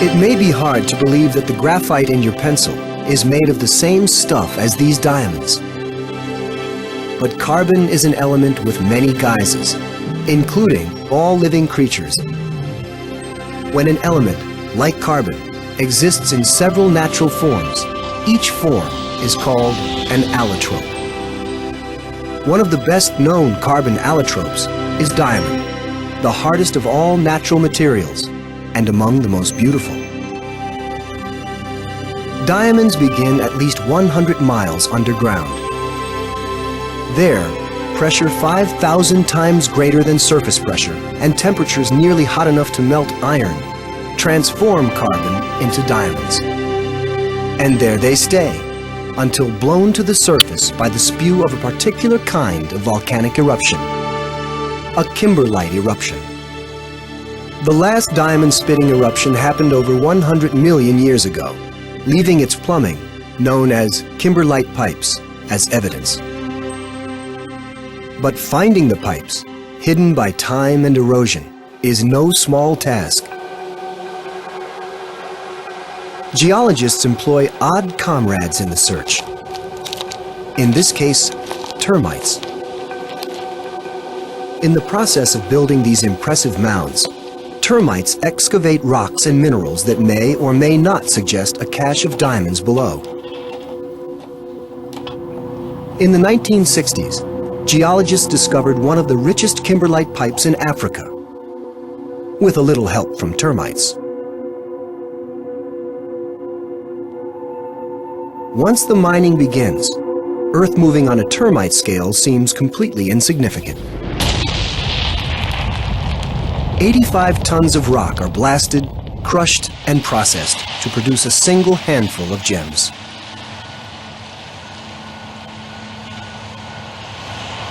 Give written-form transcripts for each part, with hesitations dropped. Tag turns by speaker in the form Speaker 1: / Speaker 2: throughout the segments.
Speaker 1: It may be hard to believe that the graphite in your pencil is made of the same stuff as these diamonds. But carbon is an element with many guises, including all living creatures. When an element, like carbon, exists in several natural forms, each form is called an allotrope. One of the best known carbon allotropes is diamond, the hardest of all natural materials and among the most beautiful. Diamonds begin at least 100 miles underground. There, pressure 5,000 times greater than surface pressure and temperatures nearly hot enough to melt iron transform carbon into diamonds. And there they stay, until blown to the surface by the spew of a particular kind of volcanic eruption, a kimberlite eruption. The last diamond-spitting eruption happened over 100 million years ago, leaving its plumbing, known as kimberlite pipes, as evidence. But finding the pipes, hidden by time and erosion, is no small task. Geologists employ odd comrades in the search. In this case, termites. In the process of building these impressive mounds, termites excavate rocks and minerals that may or may not suggest a cache of diamonds below. In the 1960s, geologists discovered one of the richest kimberlite pipes in Africa, with a little help from termites. Once the mining begins, earth moving on a termite scale seems completely insignificant. 85 tons of rock are blasted, crushed, and processed to produce a single handful of gems.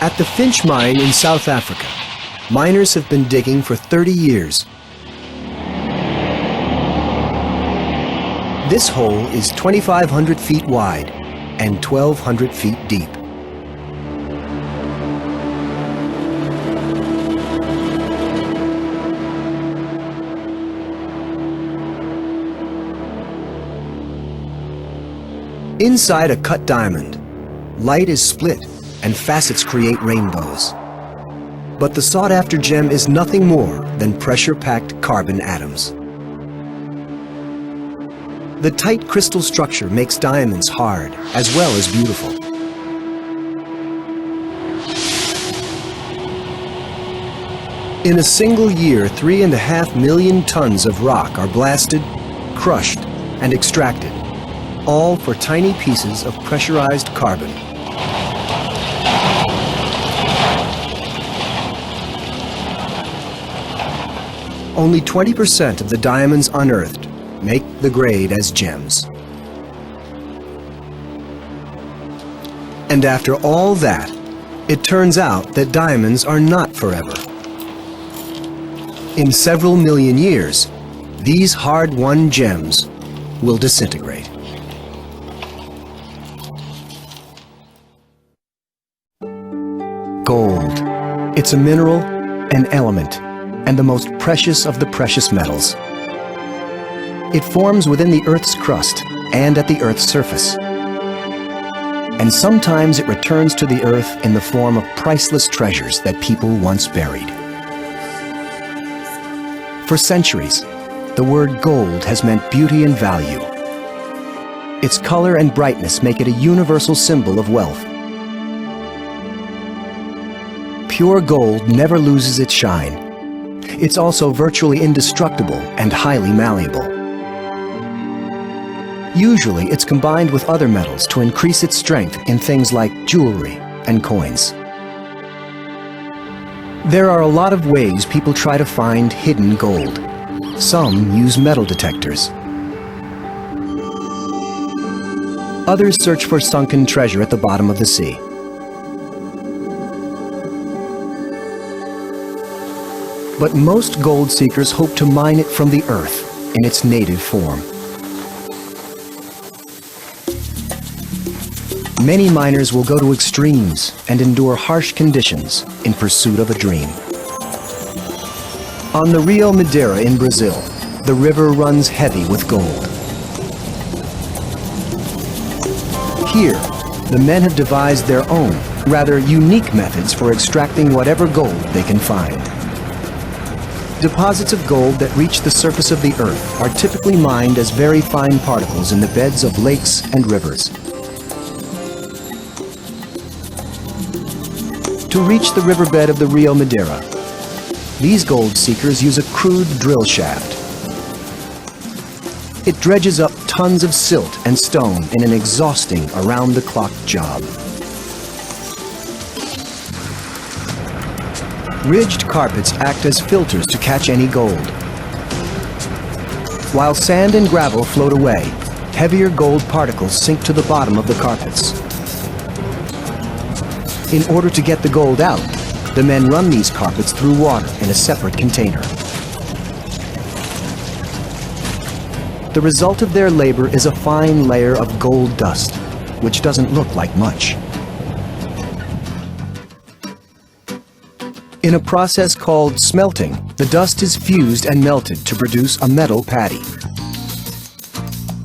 Speaker 1: At the Finsch mine in South Africa, miners have been digging for 30 years. This hole is 2,500 feet wide and 1,200 feet deep. Inside a cut diamond, light is split and facets create rainbows. But the sought-after gem is nothing more than pressure-packed carbon atoms. The tight crystal structure makes diamonds hard as well as beautiful. In a single year, 3.5 million tons of rock are blasted, crushed, and extracted, all for tiny pieces of pressurized carbon. Only 20% of the diamonds unearthed make the grade as gems. And after all that, it turns out that diamonds are not forever. In several million years, these hard-won gems will disintegrate. Gold. It's a mineral, an element, and the most precious of the precious metals. It forms within the Earth's crust and at the Earth's surface. And sometimes it returns to the Earth in the form of priceless treasures that people once buried. For centuries, the word gold has meant beauty and value. Its color and brightness make it a universal symbol of wealth. Pure gold never loses its shine. It's also virtually indestructible and highly malleable. Usually, it's combined with other metals to increase its strength in things like jewelry and coins. There are a lot of ways people try to find hidden gold. Some use metal detectors. Others search for sunken treasure at the bottom of the sea. But most gold seekers hope to mine it from the earth in its native form. Many miners will go to extremes and endure harsh conditions in pursuit of a dream. On the Rio Madeira in Brazil, the river runs heavy with gold. Here, the men have devised their own, rather unique methods for extracting whatever gold they can find. Deposits of gold that reach the surface of the earth are typically mined as very fine particles in the beds of lakes and rivers. To reach the riverbed of the Rio Madeira, these gold seekers use a crude drill shaft. It dredges up tons of silt and stone in an exhausting, around-the-clock job. Ridged carpets act as filters to catch any gold. While sand and gravel float away, heavier gold particles sink to the bottom of the carpets. In order to get the gold out, the men run these carpets through water in a separate container. The result of their labor is a fine layer of gold dust, which doesn't look like much. In a process called smelting, the dust is fused and melted to produce a metal patty.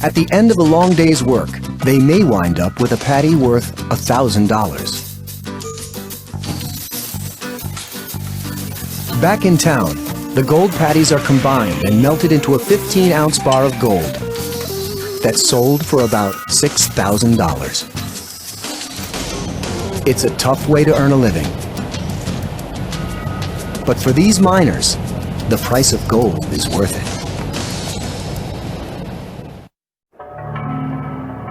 Speaker 1: At the end of a long day's work, they may wind up with a patty worth $1,000. Back in town, the gold patties are combined and melted into a 15-ounce bar of gold that's sold for about $6,000. It's a tough way to earn a living. But for these miners, the price of gold is worth it.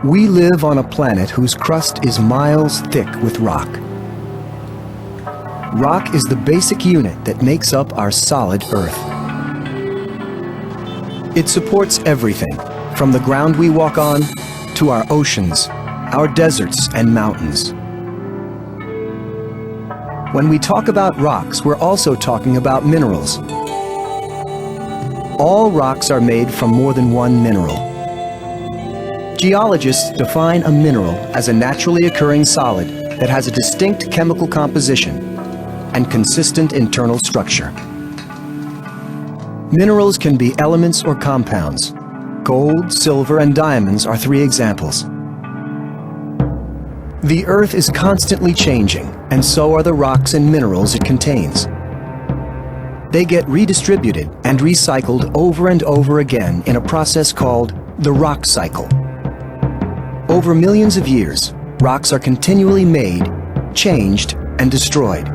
Speaker 1: We live on a planet whose crust is miles thick with rock. Rock is the basic unit that makes up our solid Earth. It supports everything, from the ground we walk on to our oceans, our deserts and mountains. When we talk about rocks, we're also talking about minerals. All rocks are made from more than one mineral. Geologists define a mineral as a naturally occurring solid that has a distinct chemical composition and consistent internal structure. Minerals can be elements or compounds. Gold, silver, and diamonds are three examples. The Earth is constantly changing, and so are the rocks and minerals it contains. They get redistributed and recycled over and over again in a process called the rock cycle. Over millions of years, rocks are continually made, changed, and destroyed.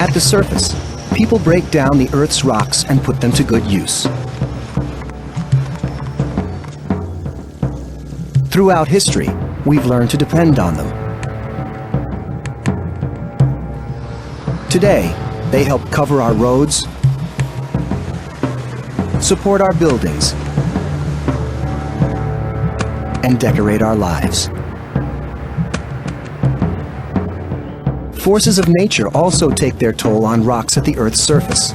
Speaker 1: At the surface, people break down the Earth's rocks and put them to good use. Throughout history, we've learned to depend on them. Today, they help cover our roads, support our buildings, and decorate our lives. Forces of nature also take their toll on rocks at the Earth's surface.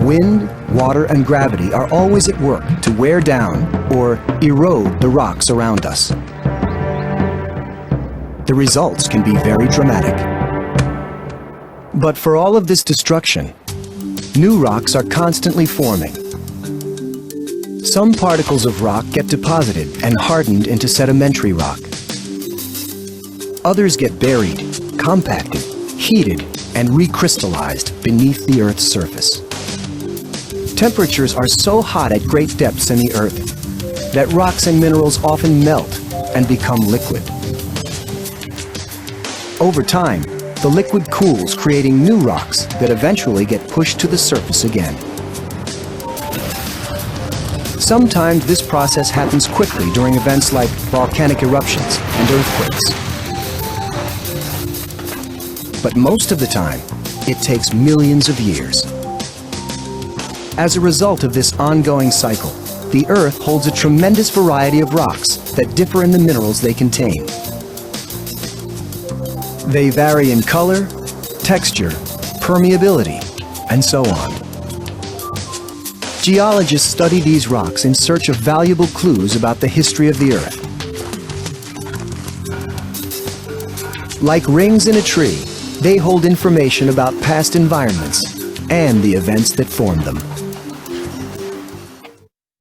Speaker 1: Wind, water, and gravity are always at work to wear down or erode the rocks around us. The results can be very dramatic. But for all of this destruction, new rocks are constantly forming. Some particles of rock get deposited and hardened into sedimentary rock. Others get buried, compacted, heated, and recrystallized beneath the Earth's surface. Temperatures are so hot at great depths in the Earth that rocks and minerals often melt and become liquid. Over time, the liquid cools, creating new rocks that eventually get pushed to the surface again. Sometimes this process happens quickly during events like volcanic eruptions and earthquakes. But most of the time, it takes millions of years. As a result of this ongoing cycle, the Earth holds a tremendous variety of rocks that differ in the minerals they contain. They vary in color, texture, permeability, and so on. Geologists study these rocks in search of valuable clues about the history of the Earth. Like rings in a tree, they hold information about past environments and the events that formed them.